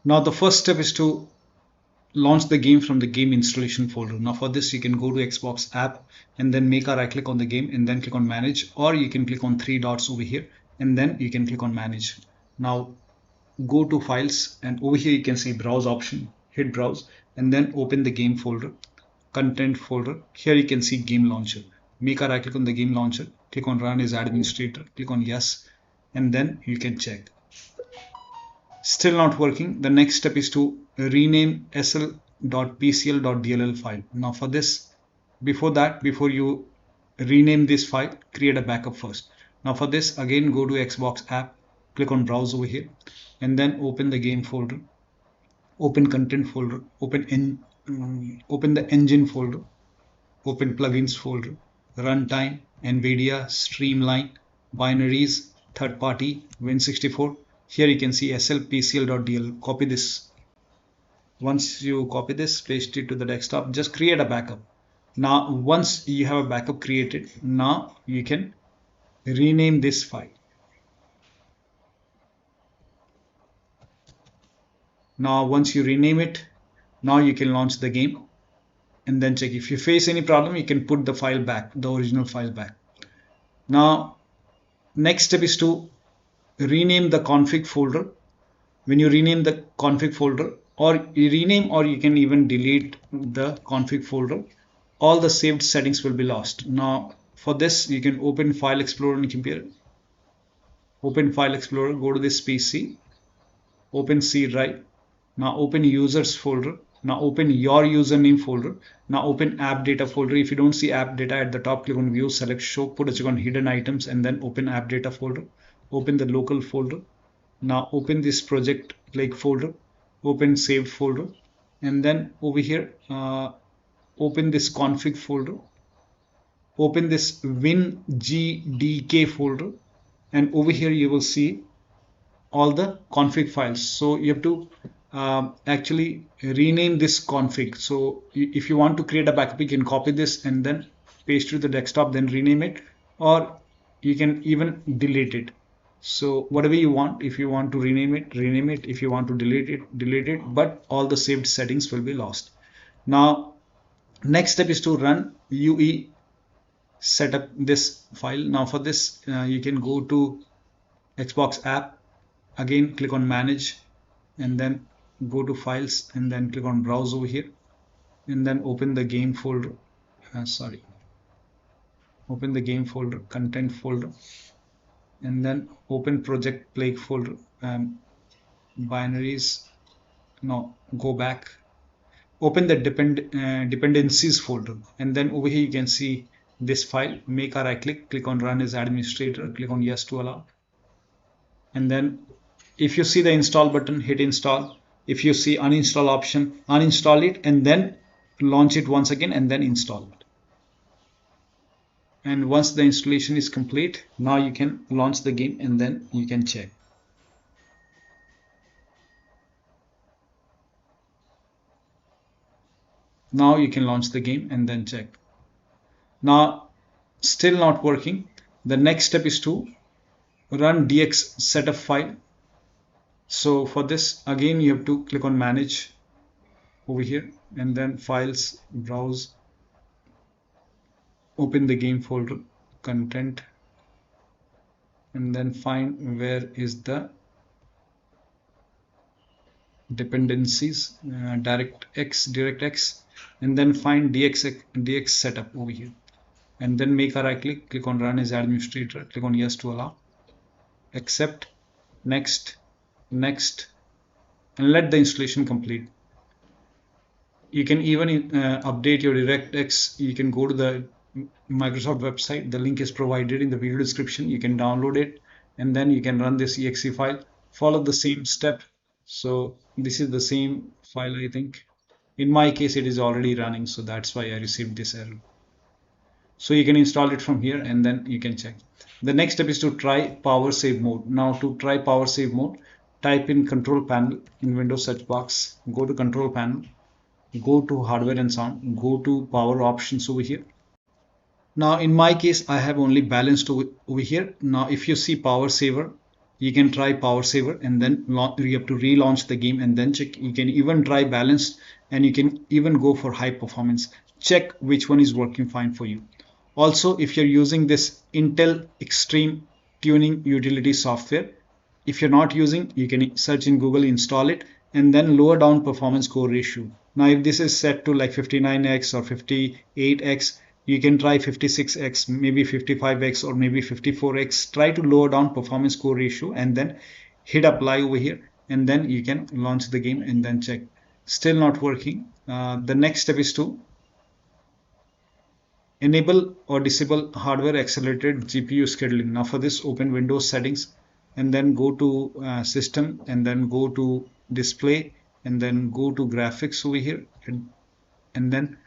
Now the first step is to launch the game from the game installation folder. Now for this you can go to Xbox app and then make a right click on the game and then click on manage, or you can click on three dots over here and then you can click on manage. Now go to files and over here you can see browse option, hit browse and then open the game folder, content folder. Here you can see game launcher. Make a right click on the game launcher, click on run as administrator, click on yes and then you can check. Still not working. The next step is to rename sl.pcl.dll file. Now for this, before you rename this file, create a backup first. Now for this, again go to Xbox app, click on browse over here and then open the game folder, open content folder, open the engine folder, open plugins folder, runtime, Nvidia, streamline, binaries, third party, Win64. Here you can see slpcl.dll. Copy this. Once you copy this, paste it to the desktop, just create a backup. Now once you have a backup created, now you can rename this file. Now once you rename it, now you can launch the game and then check. If you face any problem, you can put the file back, the original file back. Now next step is to rename the config folder. When you rename the config folder, or you rename or you can even delete the config folder, all the saved settings will be lost. Now for this you can open File Explorer on your computer, open File Explorer, go to this PC, open C drive. Now open users folder. Now open your username folder. Now open app data folder. If you don't see app data at the top, click on view, select show, put a check on hidden items and then open app data folder. Open the local folder. Now open this project Plague folder, open saved folder and then over here open this config folder, open this WinGDK folder and over here you will see all the config files. So you have to actually rename this config. So if you want to create a backup, you can copy this and then paste it to the desktop, then rename it, or you can even delete it. So whatever you want, if you want to rename it, rename it. If you want to delete it, but all the saved settings will be lost. Now next step is to run UE setup this file. Now for this you can go to Xbox app, again click on manage and then go to files and then click on browse over here and then open the game folder, open the game folder, content folder and then open project Plague folder, binaries. Now go back, open the dependencies folder and then over here you can see this file. Make a right click, click on run as administrator, click on yes to allow and then if you see the install button, hit install. If you see uninstall option, uninstall it and then launch it once again and then install it. And once the installation is complete, now you can launch the game and then you can check. Now you can launch the game and then check. Now still not working. The next step is to run DX setup file. So for this again you have to click on manage over here and then files, browse, open the game folder, content and then find where is the dependencies, DirectX and then find DX setup over here and then make a right click, click on run as administrator, click on yes to allow, accept, next and let the installation complete. You can even update your DirectX. You can go to the Microsoft website, the link is provided in the video description. You can download it and then you can run this exe file, follow the same step. So this is the same file. I think in my case it is already running, so that's why I received this error. So you can install it from here and then you can check. The next step is to try power save mode. Now to try power save mode, type in control panel in Windows search box, go to control panel, go to hardware and sound, go to power options over here. Now in my case I have only balanced over here. Now if you see power saver, You can try power saver and then you have to relaunch the game and then check. You can even try balanced and you can even go for high performance. Check which one is working fine for you. Also, if you're using this Intel Extreme Tuning Utility software, if you're not using, you can search in Google, install it, and then lower down performance core ratio. Now, if this is set to like 59x or 58x, you can try 56x, maybe 55x, or maybe 54x. Try to lower down performance core ratio and then hit apply over here, and then you can launch the game and then check. Still not working. The next step is to enable or disable hardware accelerated GPU scheduling. Now for this, open Windows settings and then go to system and then go to display and then go to graphics over here and then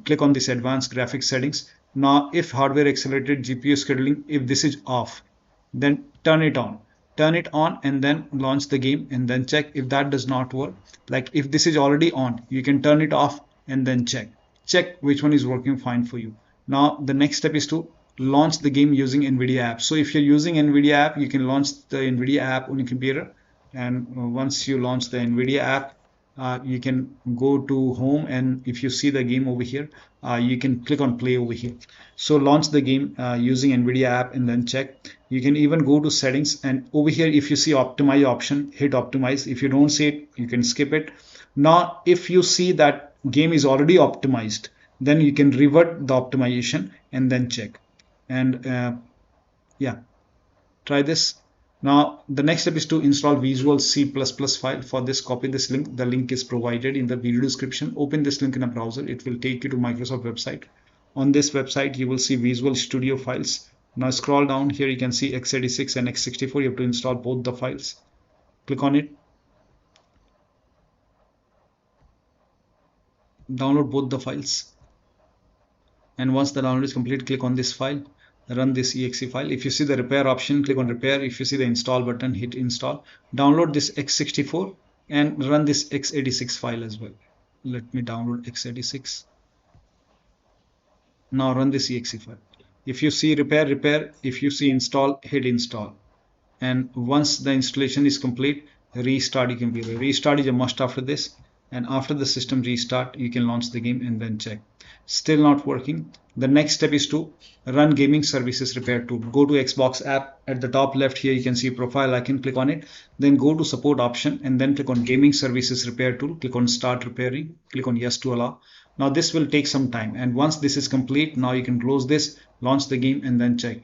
click on this advanced graphics settings. Now if hardware accelerated GPU scheduling, if this is off, then turn it on and then launch the game and then check. If that does not work, like if this is already on, you can turn it off and then check which one is working fine for you. Now the next step is to launch the game using Nvidia app. So if you're using Nvidia app, you can launch the Nvidia app on your computer, and once you launch the Nvidia app, you can go to home, and if you see the game over here, you can click on play over here. So launch the game using Nvidia app and then check. You can even go to settings, and over here if you see optimize option, hit optimize. If you don't see it, you can skip it. Now if you see that game is already optimized, then you can revert the optimization and then check. And yeah, try this. Now the next step is to install Visual C++ file. For this, copy this link. The link is provided in the video description. Open this link in a browser. It will take you to Microsoft website. On this website you will see Visual Studio files. Now scroll down here, you can see x86 and x64. You have to install both the files. Click on it. Download both the files, and once the download is complete, click on this file, run this exe file. If you see the repair option, click on repair. If you see the install button, hit install. Download this x64 and run this x86 file as well. Let me download x86. Now run this exe file. If you see repair. If you see install, hit install. And once the installation is complete, restart your computer. Restart is a must after this. And after the system restart, you can launch the game and then check. Still not working. The next step is to run gaming services repair tool. Go to Xbox app. At the top left here, you can see profile icon. Click on it. Then go to support option and then click on gaming services repair tool. Click on start repairing. Click on yes to allow. Now this will take some time. And once this is complete, now you can close this, launch the game and then check.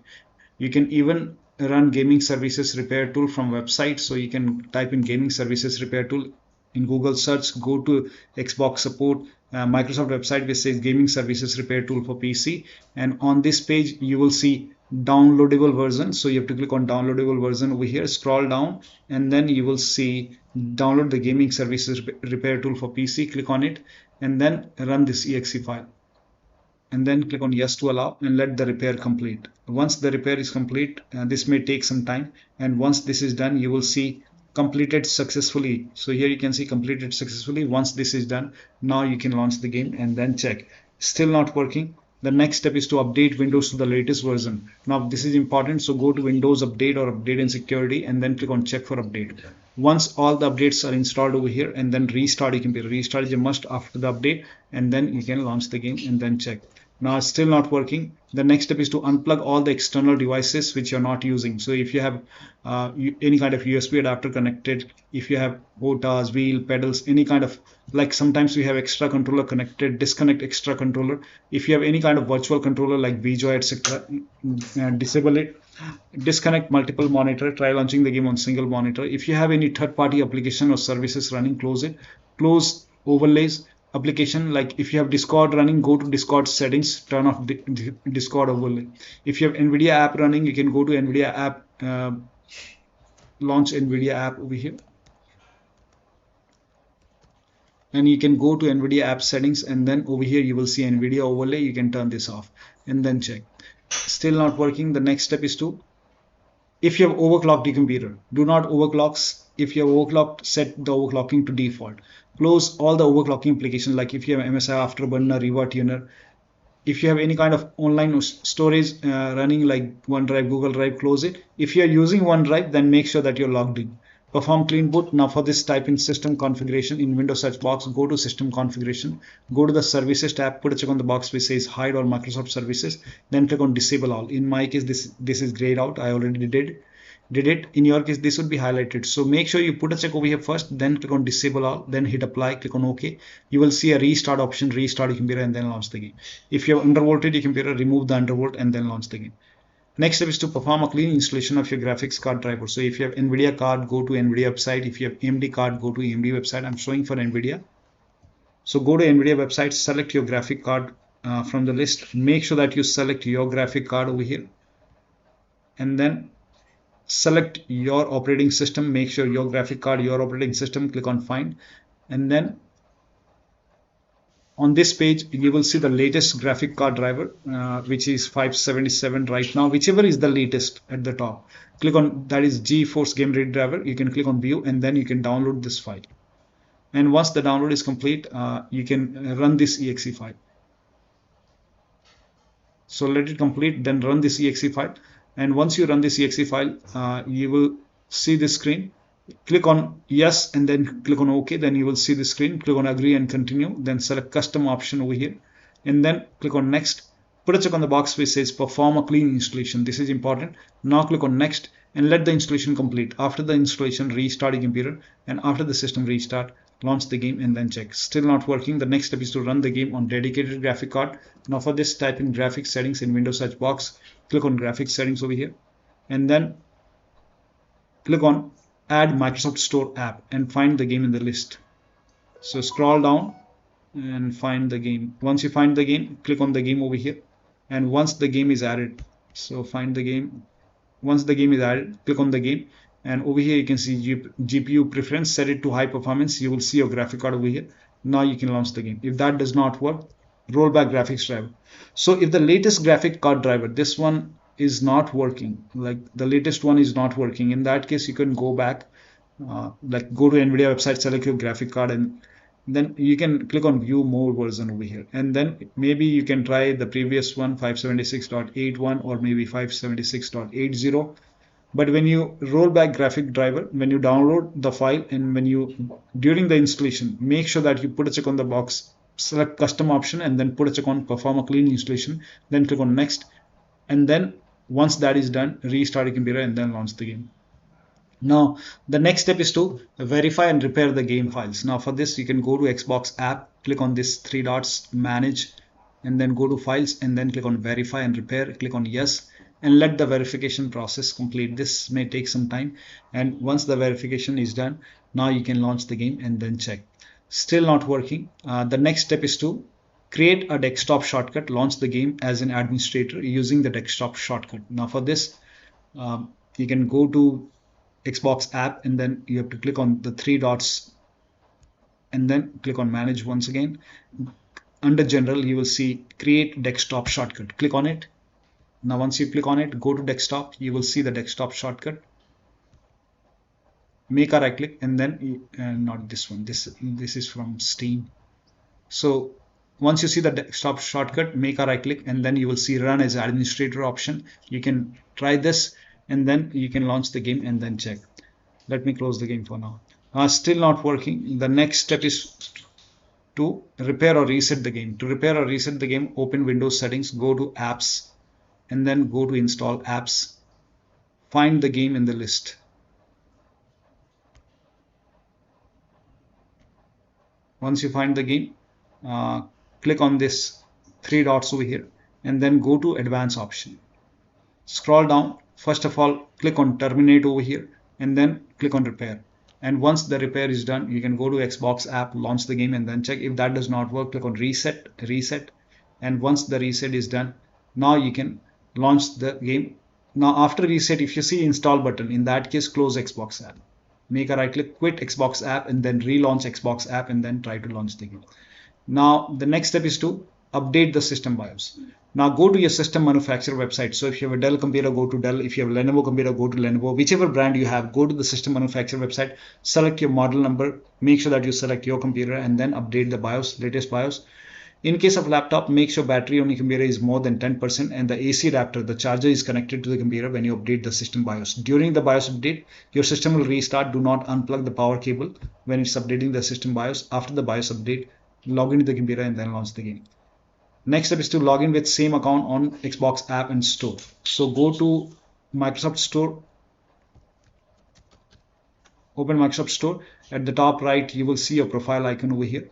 You can even run gaming services repair tool from website. So you can type in gaming services repair tool. In Google search, go to Xbox support, Microsoft website which says gaming services repair tool for PC, and on this page you will see downloadable version. So you have to click on downloadable version over here, scroll down, and then you will see download the gaming services repair tool for PC. Click on it and then run this exe file and then click on yes to allow and let the repair complete. Once the repair is complete, this may take some time, and once this is done, you will see completed successfully. So here you can see completed successfully. Once this is done, now you can launch the game and then check. Still not working. The next step is to update Windows to the latest version. Now this is important, so go to Windows Update or Update and Security and then click on check for update. Once all the updates are installed over here, and then restart your computer. Restart is a must after the update, and then you can launch the game and then check. Now it's still not working. The next step is to unplug all the external devices which you're not using. So if you have any kind of USB adapter connected, if you have rotas, wheel, pedals, any kind of, like sometimes we have extra controller connected, disconnect extra controller. If you have any kind of virtual controller like VJoy, etc., disable it. Disconnect multiple monitor. Try launching the game on single monitor. If you have any third-party application or services running, close it. Close overlays. Application, like if you have Discord running, go to Discord settings, turn off Discord overlay. If you have Nvidia app running, you can go to Nvidia app, launch Nvidia app over here, and you can go to Nvidia app settings, and then over here you will see Nvidia overlay. You can turn this off and then check. Still not working. The next step is to, if you have overclocked your computer, do not overclocks. If you have overclocked, set the overclocking to default. Close all the overclocking applications, like if you have MSI Afterburner, Riva Tuner, if you have any kind of online storage running like OneDrive, Google Drive, close it. If you are using OneDrive, then make sure that you're logged in. Perform clean boot. Now for this, type in system configuration in Windows search box, go to system configuration, go to the services tab, put a check on the box which says hide all Microsoft services, then click on disable all. In my case, this is grayed out. I already did it. In your case, this would be highlighted. So make sure you put a check over here first, then click on disable all, then hit apply, click on OK. You will see a restart option, restart your computer and then launch the game. If you have undervolted your computer, remove the undervolt and then launch the game. Next step is to perform a clean installation of your graphics card driver. So if you have Nvidia card, go to Nvidia website. If you have AMD card, go to AMD website. I'm showing for Nvidia. So go to Nvidia website, select your graphic card from the list. Make sure that you select your graphic card over here. And then select your operating system. Make sure your graphic card, your operating system, click on find. And then on this page, you will see the latest graphic card driver, which is 577 right now, whichever is the latest at the top. Click on that is GeForce Game Ready driver. You can click on view and then you can download this file. And once the download is complete, you can run this exe file. So let it complete, then run this exe file. And once you run this exe file, you will see this screen. Click on yes and then click on OK. Then you will see the screen. Click on agree and continue. Then select custom option over here and then click on next. Put a check on the box which says perform a clean installation. This is important. Now click on next and let the installation complete. After the installation, restart your computer, and after the system restart, launch the game and then check. Still not working. The next step is to run the game on dedicated graphic card. Now for this, type in graphics settings in Windows search box. Click on graphics settings over here and then click on add Microsoft Store app and find the game in the list. So scroll down and find the game. Once you find the game, click on the game over here, and once the game is added, so find the game. Once the game is added, click on the game, and over here you can see GPU preference, set it to high performance. You will see your graphic card over here. Now you can launch the game. If that does not work, roll back graphics driver. So if the latest graphic card driver, this one is not working, like the latest one is not working, in that case you can go back, like go to Nvidia website, select your graphic card, and then you can click on view more version over here, and then maybe you can try the previous one, 576.81 or maybe 576.80. But when you roll back graphic driver, when you download the file and when you during the installation, make sure that you put a check on the box, select custom option and then put a check on perform a clean installation, then click on next, and then once that is done, restart your computer and then launch the game. Now the next step is to verify and repair the game files. Now for this, you can go to Xbox app, click on this three dots, manage, and then go to files and then click on verify and repair, click on yes, and let the verification process complete. This may take some time, and once the verification is done, now you can launch the game and then check. Still not working. The next step is to create a desktop shortcut, launch the game as an administrator using the desktop shortcut. Now for this, you can go to Xbox app and then you have to click on the three dots and then click on manage once again. Under general, you will see create desktop shortcut. Click on it. Now once you click on it, go to desktop, you will see the desktop shortcut. Make a right click and then not this one, this is from Steam. So once you see the desktop shortcut, make a right click and then you will see run as administrator option. You can try this and then you can launch the game and then check. Let me close the game for now. Still not working. The next step is to repair or reset the game. To repair or reset the game, open Windows settings, go to apps and then go to install apps. Find the game in the list. Once you find the game, click on this three dots over here and then go to advanced option. Scroll down. First of all, click on terminate over here and then click on repair. And once the repair is done, you can go to Xbox app, launch the game and then check. If that does not work, click on reset. And once the reset is done, now you can launch the game. Now after reset, if you see install button, in that case, close Xbox app. Make a right click, quit Xbox app and then relaunch Xbox app and then try to launch the game. Now the next step is to update the system BIOS. Now go to your system manufacturer website. So if you have a Dell computer, go to Dell. If you have a Lenovo computer, go to Lenovo. Whichever brand you have, go to the system manufacturer website, select your model number, make sure that you select your computer and then update the BIOS, latest BIOS. In case of laptop, make sure battery on your computer is more than 10% and the AC adapter, the charger, is connected to the computer when you update the system BIOS. During the BIOS update, your system will restart. Do not unplug the power cable when it's updating the system BIOS. After the BIOS update, log into the computer and then launch the game. Next step is to log in with same account on Xbox app and store. So go to Microsoft Store, open Microsoft Store. At the top right, you will see your profile icon over here.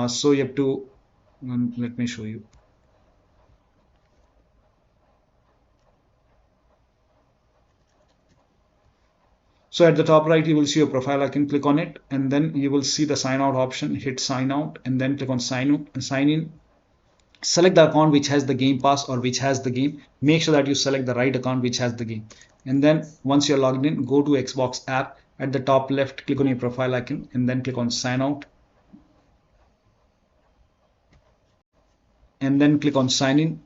So you have to, let me show you. So at the top right, you will see your profile icon, click on it, and then you will see the sign out option, hit sign out, and then click on sign in. Select the account which has the Gamepass or which has the game. Make sure that you select the right account which has the game. And then once you're logged in, go to Xbox app. At the top left, click on your profile icon and then click on sign out. And then click on sign in.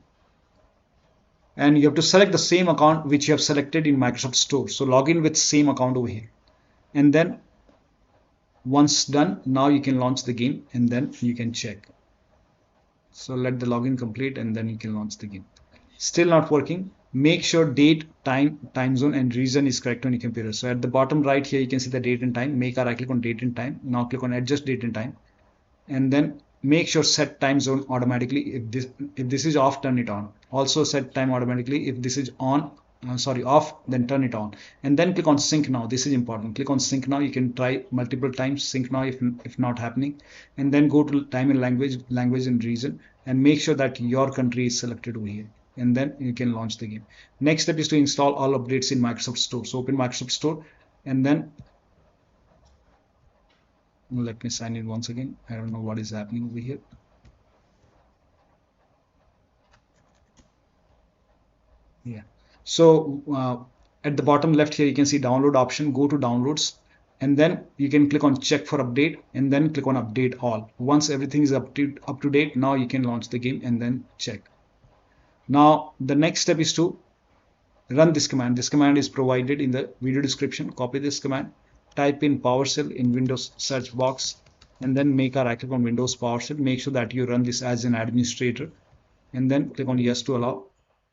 And you have to select the same account which you have selected in Microsoft Store. So log in with same account over here. And then once done, now you can launch the game and then you can check. So let the login complete and then you can launch the game. Still not working. Make sure date, time zone and region is correct on your computer. So at the bottom right here, you can see the date and time. Make a right click on date and time. Now click on adjust date and time. And then make sure set time zone automatically. If this is off, turn it on. Also set time automatically. If this is on, off, then turn it on. And then click on sync now. This is important. Click on sync now. You can try multiple times sync now if not happening. And then go to time and language and region, and make sure that your country is selected over here. And then you can launch the game. Next step is to install all updates in Microsoft Store. So open Microsoft Store and then let me sign in once again. I don't know what is happening over here. Yeah. So at the bottom left here, you can see download option. Go to downloads and then you can click on check for update and then click on update all. Once everything is up to date, now you can launch the game and then check. Now the next step is to run this command. This command is provided in the video description. Copy this command, type in PowerShell in Windows search box, and then make a right click on Windows PowerShell. Make sure that you run this as an administrator and then click on yes to allow.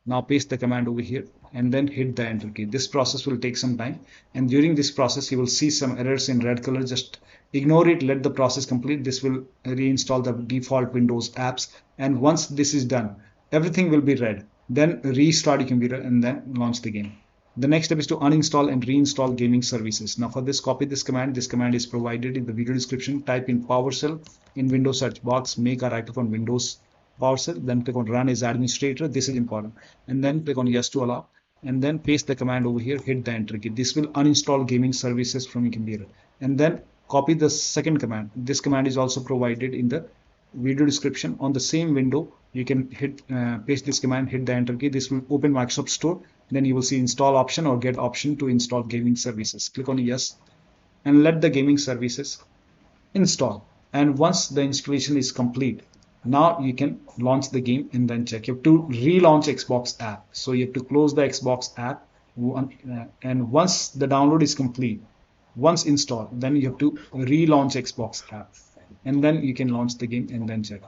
Now paste the command over here and then hit the enter key. This process will take some time, and during this process you will see some errors in red color. Just ignore it, let the process complete. This will reinstall the default Windows apps, and once this is done, everything will be red. Then restart your computer and then launch the game. The next step is to uninstall and reinstall gaming services. Now for this, copy this command. This command is provided in the video description. Type in PowerShell in Windows search box, make a right click on Windows PowerShell, then click on run as administrator. This is important. And then click on yes to allow, and then paste the command over here, hit the enter key. This will uninstall gaming services from your computer. And then copy the second command. This command is also provided in the video description. On the same window, you can hit paste this command, hit the enter key. This will open Microsoft Store. Then you will see install option or get option to install gaming services. Click on yes and let the gaming services install. And once the installation is complete, now you can launch the game and then check. You have to relaunch Xbox app. So you have to close the Xbox app, and once the download is complete, once installed, then you have to relaunch Xbox app, and then you can launch the game and then check.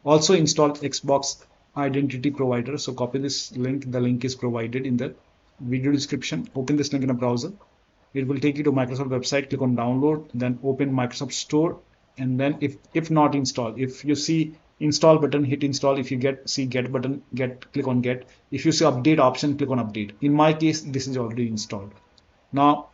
Also install Xbox identity provider. So copy this link. The link is provided in the video description. Open this link in a browser. It will take you to Microsoft website. Click on download, then open Microsoft Store, and then if not installed, if you see install button, hit install. If you see get button, click on get. If you see update option, click on update. In my case, this is already installed. Now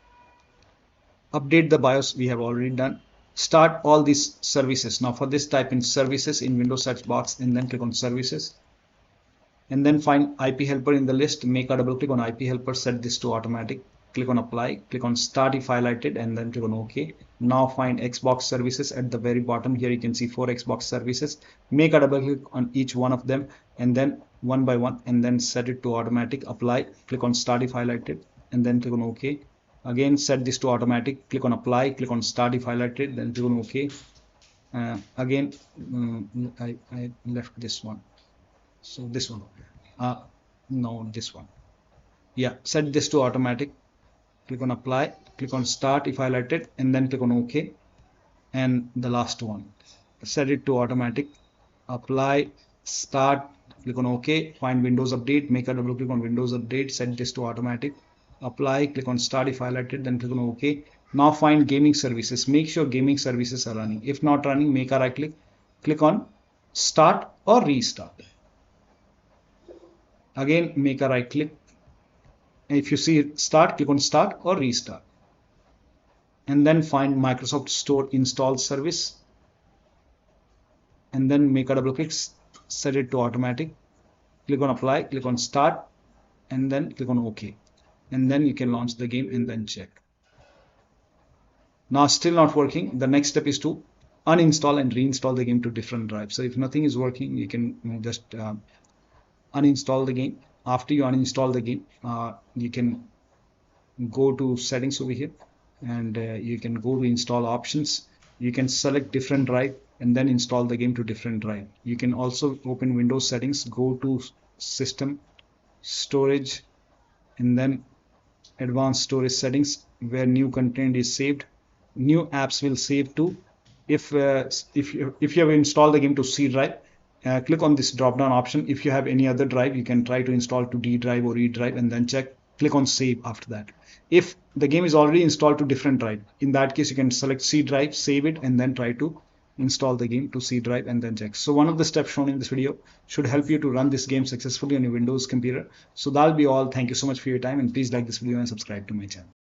update the BIOS we have already done. Start all these services. Now for this, type in services in Windows search box and then click on services, and then find IP helper in the list. Make a double click on IP helper, set this to automatic. Click on apply, click on start if highlighted, and then click on OK. Now find Xbox services at the very bottom. Here you can see 4 Xbox services. Make a double click on each one of them and then one by one, and then set it to automatic. Apply, click on start if highlighted, and then click on OK. Again set this to automatic. Click on apply, click on start if highlighted, then click on OK. Again I left this one. So this one, no, this one. Yeah, set this to automatic. Click on apply, click on start if highlighted, and then click on OK. And the last one, set it to automatic. apply, start, click on OK, find Windows Update, make a double click on Windows Update, set this to automatic, apply, click on start if highlighted, then click on OK. Now find gaming services, make sure gaming services are running. If not running, make a right click on start or restart. Again, make a right click. If you see start, click on start or restart. And then find Microsoft Store install service. And then make a double click, set it to automatic. Click on apply, click on start, and then click on OK. And then you can launch the game and then check. Now still not working. The next step is to uninstall and reinstall the game to different drives. So if nothing is working, you can just uninstall the game. After you uninstall the game, you can go to settings over here, and you can go to install options. You can select different drive and then install the game to different drive. You can also open Windows settings, go to system, storage, and then advanced storage settings, where new content is saved. New apps will save to, if you have installed the game to C drive, click on this drop down option. If you have any other drive, you can try to install to D drive or E drive and then check. Click on save after that. If the game is already installed to different drive, in that case you can select C drive, save it, and then try to install the game to C drive and then check. So one of the steps shown in this video should help you to run this game successfully on your Windows computer. So that'll be all. Thank you so much for your time, and please like this video and subscribe to my channel.